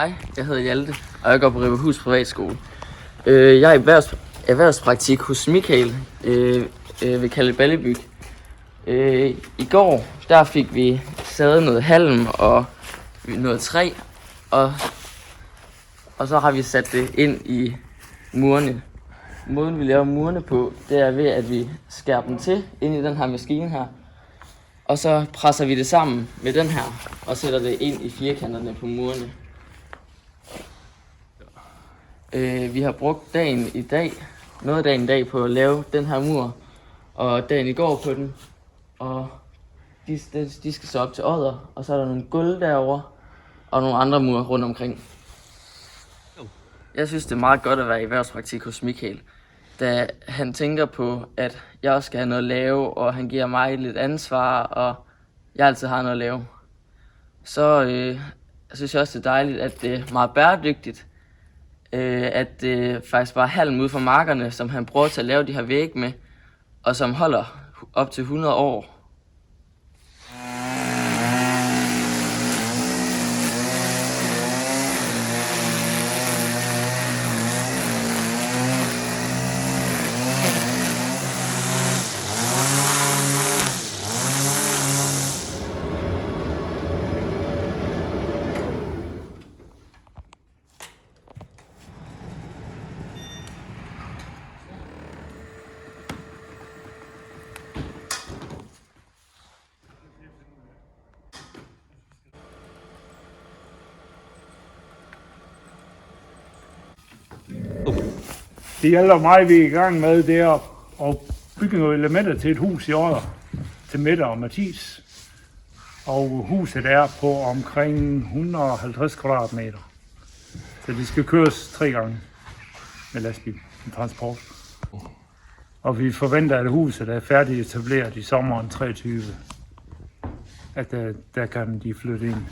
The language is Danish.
Hej, jeg hedder Hjalte, og jeg går på Ribberhus Privatskole. Jeg er i erhvervspraktik hos Michael ved Kalle Ballebyg. I går der fik vi sadet noget halm og noget træ, og så har vi sat det ind i murene. Måden vi laver murene på, det er ved at vi skærer dem til ind i den her maskine her. Og så presser vi det sammen med den her og sætter det ind i firkanterne på murene. Vi har brugt noget af dagen i dag på at lave den her mur, og dagen i går på den. Og de skal så op til odder, og så er der nogle gulv derovre og nogle andre mure rundt omkring. Jeg synes, det er meget godt at være i erhvervspraktik hos Michael, da han tænker på, at jeg også skal have noget at lave, og han giver mig lidt ansvar, og jeg altid har noget at lave. Så jeg synes også, det er dejligt, at det er meget bæredygtigt, at det faktisk bare er halm ude fra markerne, som han bruger til at lave de her vægge med, og som holder op til 100 år. Det hjælper mig, vi er i gang med, det er at bygge nogle elementer til et hus i Odder, til Mette og Mathis. Og huset er på omkring 150 kvadratmeter. Så det skal køres 3 gange med lastbil, med transport. Og vi forventer, at huset er færdigt etableret i sommeren 23. At der kan de flytte ind.